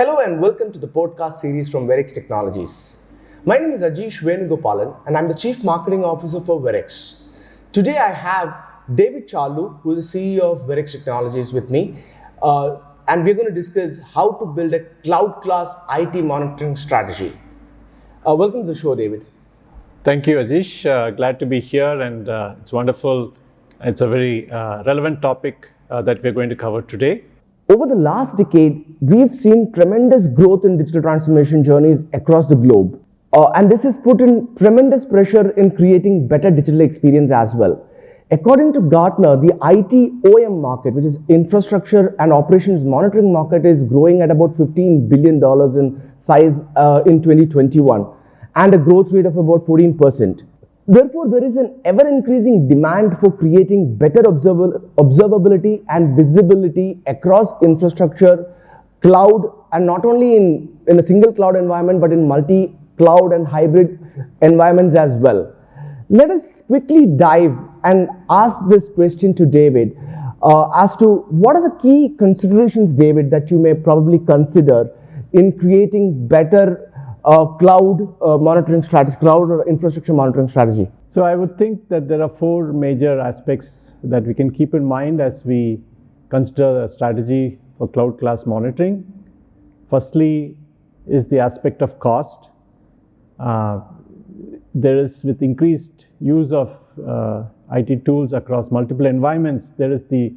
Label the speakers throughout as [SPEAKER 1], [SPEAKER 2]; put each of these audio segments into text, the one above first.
[SPEAKER 1] Hello and welcome to the podcast series from Veryx Technologies. My name is Ajeesh Venugopal and I'm the Chief Marketing Officer for Veryx. Today I have David Charlu, who is the CEO of Veryx Technologies with me, and we're going to discuss how to build a cloud-class IT monitoring strategy. Welcome to the show, David.
[SPEAKER 2] Thank you, Ajeesh. Glad to be here, and it's wonderful. It's a very relevant topic that we're going to cover today.
[SPEAKER 1] Over the last decade, we've seen tremendous growth in digital transformation journeys across the globe. And this has put in tremendous pressure in creating better digital experience as well. According to Gartner, the IT OM market, which is infrastructure and operations monitoring market, is growing at about $15 billion in size in 2021 and a growth rate of about 14%. Therefore, there is an ever-increasing demand for creating better observability and visibility across infrastructure, cloud, and not only in a single cloud environment, but in multi-cloud and hybrid environments as well. Let us quickly dive and ask this question to David as to what are the key considerations, David, that you may probably consider in creating better cloud monitoring strategy, cloud or infrastructure monitoring strategy?
[SPEAKER 2] So I would think that there are four major aspects that we can keep in mind as we consider a strategy for cloud class monitoring. Firstly is the aspect of cost. There is, with increased use of IT tools across multiple environments, there is the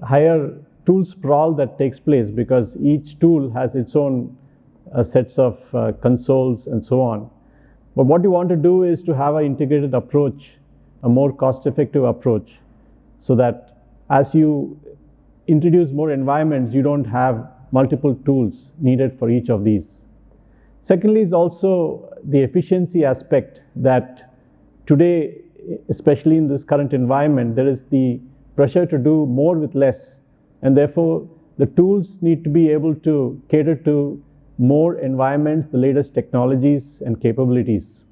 [SPEAKER 2] higher tool sprawl that takes place because each tool has its own sets of consoles and so on. But what you want to do is to have an integrated approach, a more cost-effective approach, so that as you introduce more environments, you don't have multiple tools needed for each of these. Secondly is also the efficiency aspect, that today, especially in this current environment, there is the pressure to do more with less, and therefore the tools need to be able to cater to more environments, the latest technologies and capabilities.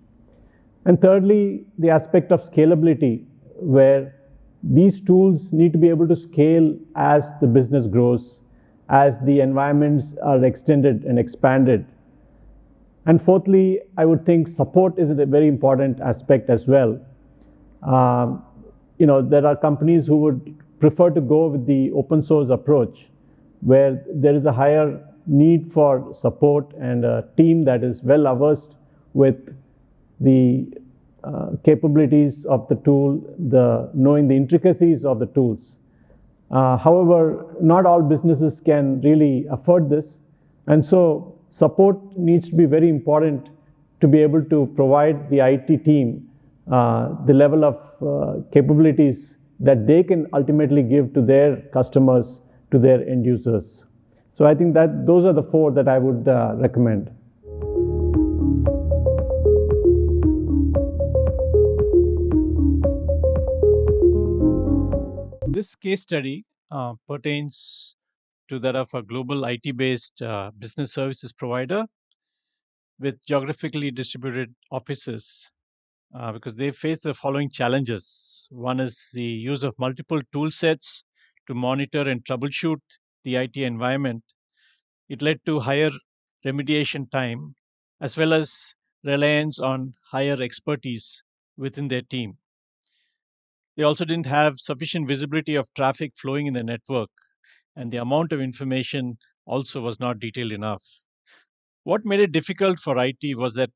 [SPEAKER 2] And thirdly, the aspect of scalability, where these tools need to be able to scale as the business grows, as the environments are extended and expanded. And fourthly, I would think support is a very important aspect as well. There are companies who would prefer to go with the open source approach, where there is a higher need for support and a team that is well versed with the capabilities of the tool, knowing the intricacies of the tools. However, not all businesses can really afford this, and so support needs to be very important to be able to provide the IT team the level of capabilities that they can ultimately give to their customers, to their end users. So I think that those are the four that I would recommend. This case study pertains to that of a global IT-based business services provider with geographically distributed offices because they face the following challenges. One is the use of multiple tool sets to monitor and troubleshoot the IT environment. It led to higher remediation time as well as reliance on higher expertise within their team. They also didn't have sufficient visibility of traffic flowing in the network, and the amount of information also was not detailed enough. What made it difficult for IT was that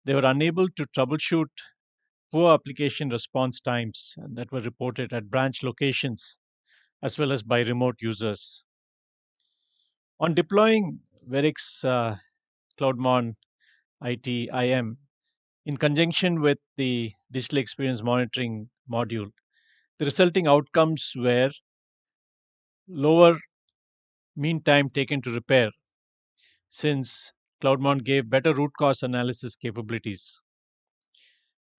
[SPEAKER 2] they were unable to troubleshoot poor application response times that were reported at branch locations as well as by remote users. On deploying Veryx Cloudmon ITIM in conjunction with the digital experience monitoring module, the resulting outcomes were lower mean time taken to repair, since Cloudmon gave better root cause analysis capabilities.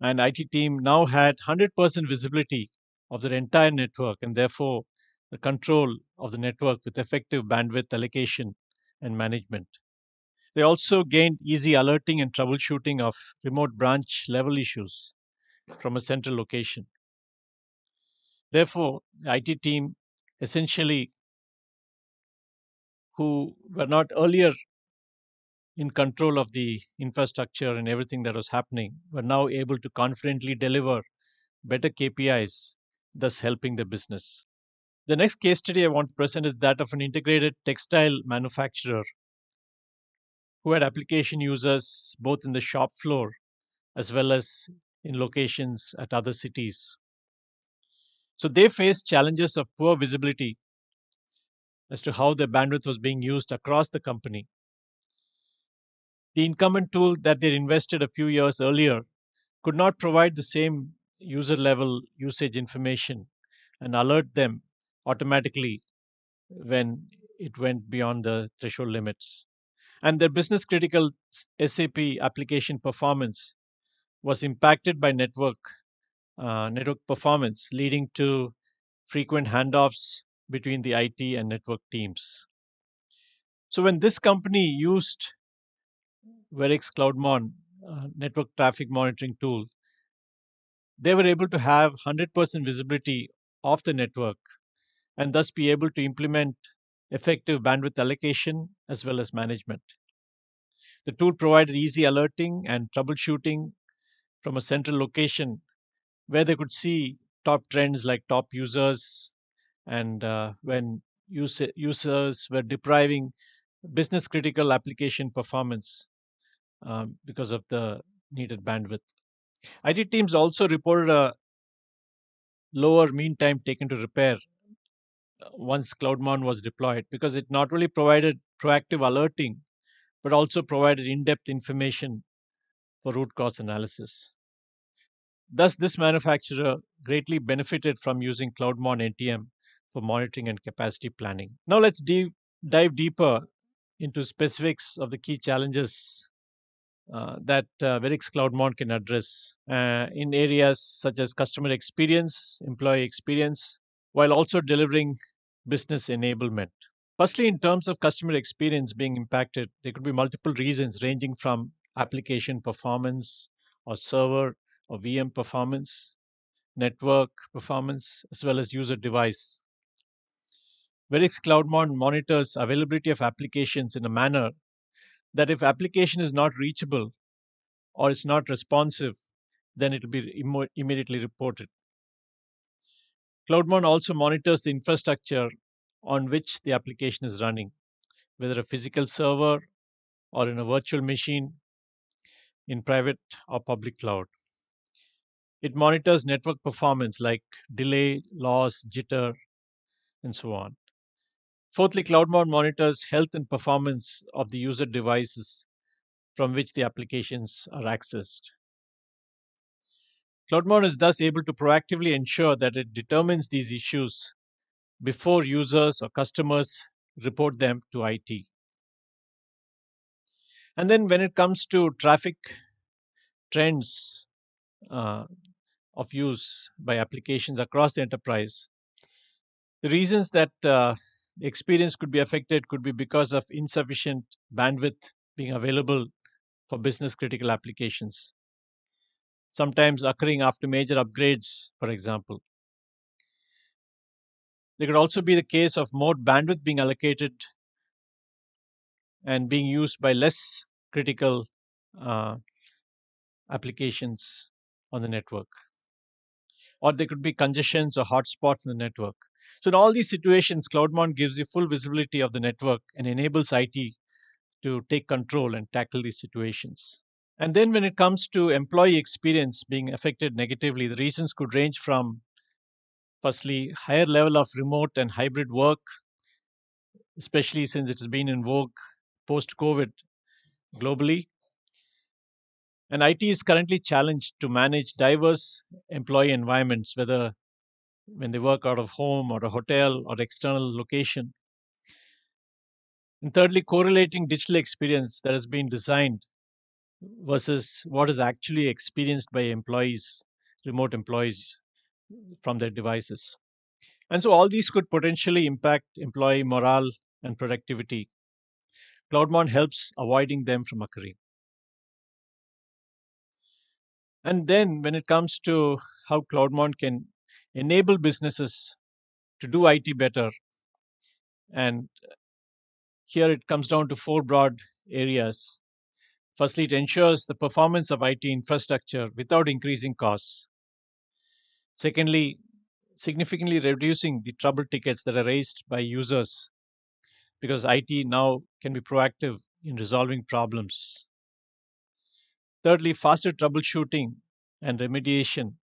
[SPEAKER 2] And IT team now had 100% visibility of their entire network and therefore the control of the network with effective bandwidth allocation and management. They also gained easy alerting and troubleshooting of remote branch level issues from a central location. Therefore, the IT team essentially who were not earlier in control of the infrastructure and everything that was happening were now able to confidently deliver better KPIs, thus helping the business. The next case study I want to present is that of an integrated textile manufacturer who had application users both in the shop floor as well as in locations at other cities. So they faced challenges of poor visibility as to how their bandwidth was being used across the company. The incumbent tool that they invested a few years earlier could not provide the same user level usage information and alert them automatically when it went beyond the threshold limits. And their business critical SAP application performance was impacted by network performance, leading to frequent handoffs between the IT and network teams. So when this company used Veryx Cloudmon network traffic monitoring tool, they were able to have 100% visibility of the network and thus be able to implement effective bandwidth allocation as well as management. The tool provided easy alerting and troubleshooting from a central location where they could see top trends like top users and when users were depriving business critical application performance because of the needed bandwidth. IT teams also reported a lower mean time taken to repair once Cloudmon was deployed because it not only provided proactive alerting but also provided in depth information for root cause analysis. Thus, this manufacturer greatly benefited from using Cloudmon NTM for monitoring and capacity planning. Now, let's dive deeper into specifics of the key challenges that Veryx Cloudmon can address in areas such as customer experience, employee experience, while also delivering business enablement. Firstly, in terms of customer experience being impacted, there could be multiple reasons ranging from application performance or server or VM performance, network performance, as well as user device. Veryx Cloudmon monitors availability of applications in a manner that if application is not reachable or it's not responsive, then it will be immediately reported. Cloudmon also monitors the infrastructure on which the application is running, whether a physical server or in a virtual machine in private or public cloud. It monitors network performance like delay, loss, jitter, and so on. Fourthly, Cloudmon monitors health and performance of the user devices from which the applications are accessed. Cloudmon is thus able to proactively ensure that it determines these issues before users or customers report them to IT. And then when it comes to traffic trends uh, of use by applications across the enterprise, the reasons that the experience could be affected could be because of insufficient bandwidth being available for business critical applications, sometimes occurring after major upgrades, for example. There could also be the case of more bandwidth being allocated and being used by less critical uh, applications on the network. Or there could be congestions or hotspots in the network. So, in all these situations, Cloudmon gives you full visibility of the network and enables IT to take control and tackle these situations. And then, when it comes to employee experience being affected negatively, the reasons could range from firstly, higher level of remote and hybrid work, especially since it has been in vogue post COVID globally. And IT is currently challenged to manage diverse employee environments, whether when they work out of home or a hotel or external location. And thirdly, correlating digital experience that has been designed versus what is actually experienced by employees, remote employees from their devices. And so all these could potentially impact employee morale and productivity. Cloudmon helps avoiding them from occurring. And then when it comes to how Cloudmon can enable businesses to do IT better and here it comes down to four broad areas. Firstly, it ensures the performance of IT infrastructure without increasing costs. Secondly, significantly reducing the trouble tickets that are raised by users because IT now can be proactive in resolving problems. Thirdly, faster troubleshooting and remediation.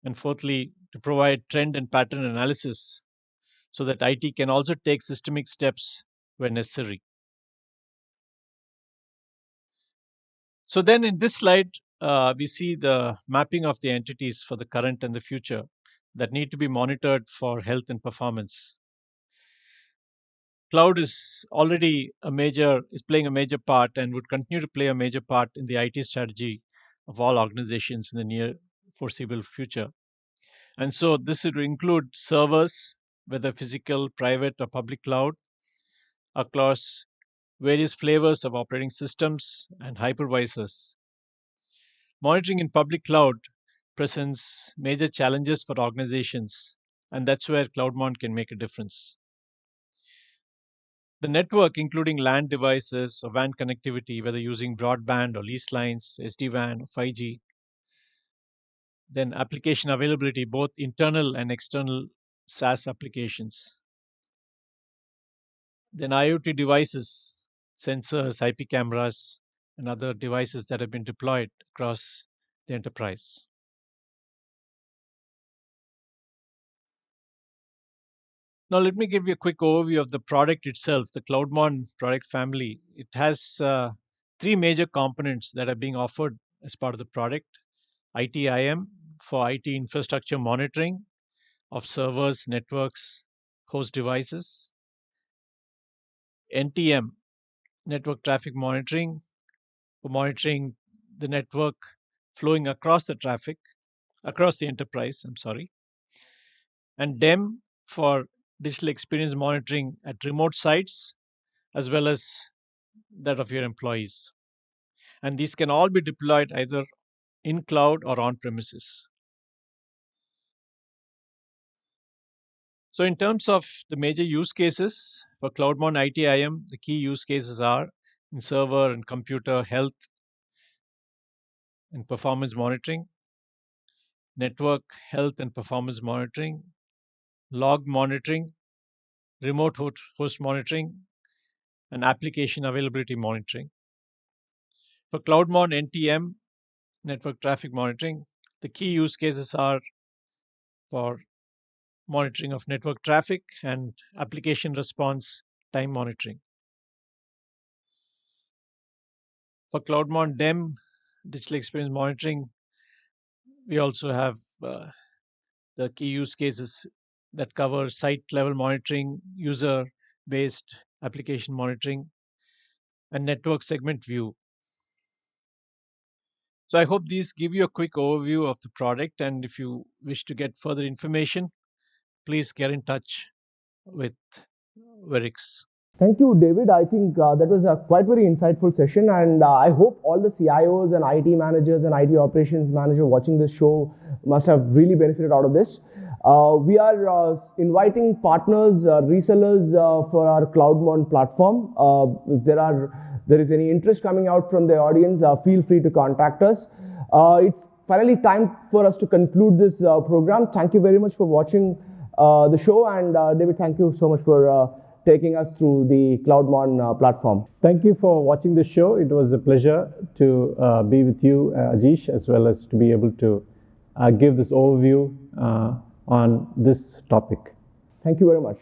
[SPEAKER 2] And fourthly, to provide trend and pattern analysis so that IT can also take systemic steps where necessary. So then in this slide, we see the mapping of the entities for the current and the future that need to be monitored for health and performance. Cloud is playing a major part and would continue to play a major part in the IT strategy of all organizations in the near foreseeable future. And so this would include servers, whether physical, private, or public cloud, across various flavors of operating systems and hypervisors. Monitoring in public cloud presents major challenges for organizations, and that's where Cloudmon can make a difference. The network, including LAN devices or WAN connectivity, whether using broadband or leased lines, SD-WAN or 5G, then application availability, both internal and external SaaS applications, then IoT devices, sensors, IP cameras, and other devices that have been deployed across the enterprise. Now, let me give you a quick overview of the product itself, the Cloudmon product family. It has three major components that are being offered as part of the product: ITIM for IT infrastructure monitoring of servers, networks, host devices; NTM, network traffic monitoring, for monitoring the network flowing across the enterprise, I'm sorry; and DEM for digital experience monitoring at remote sites as well as that of your employees. And these can all be deployed either in cloud or on premises. So, in terms of the major use cases for Cloudmon ITIM, the key use cases are in server and computer health and performance monitoring, network health and performance monitoring, log monitoring, remote host monitoring, and application availability monitoring. For Cloudmon NTM, network traffic monitoring, the key use cases are for monitoring of network traffic and application response time monitoring. For Cloudmon DEM, digital experience monitoring, we also have the key use cases that cover site level monitoring, user based application monitoring, and network segment view. So I hope these give you a quick overview of the product. And if you wish to get further information, please get in touch with Veryx.
[SPEAKER 1] Thank you, David. I think that was a quite very insightful session, and I hope all the CIOs and IT managers and IT operations manager watching this show must have really benefited out of this. We are inviting partners, resellers for our Cloudmon platform. If there is any interest coming out from the audience, feel free to contact us. It's finally time for us to conclude this program. Thank you very much for watching the show, and David, thank you so much for taking us through the Cloudmon platform.
[SPEAKER 3] Thank you for watching the show. It was a pleasure to be with you, Ajeesh, as well as to be able to give this overview on this topic.
[SPEAKER 1] Thank you very much.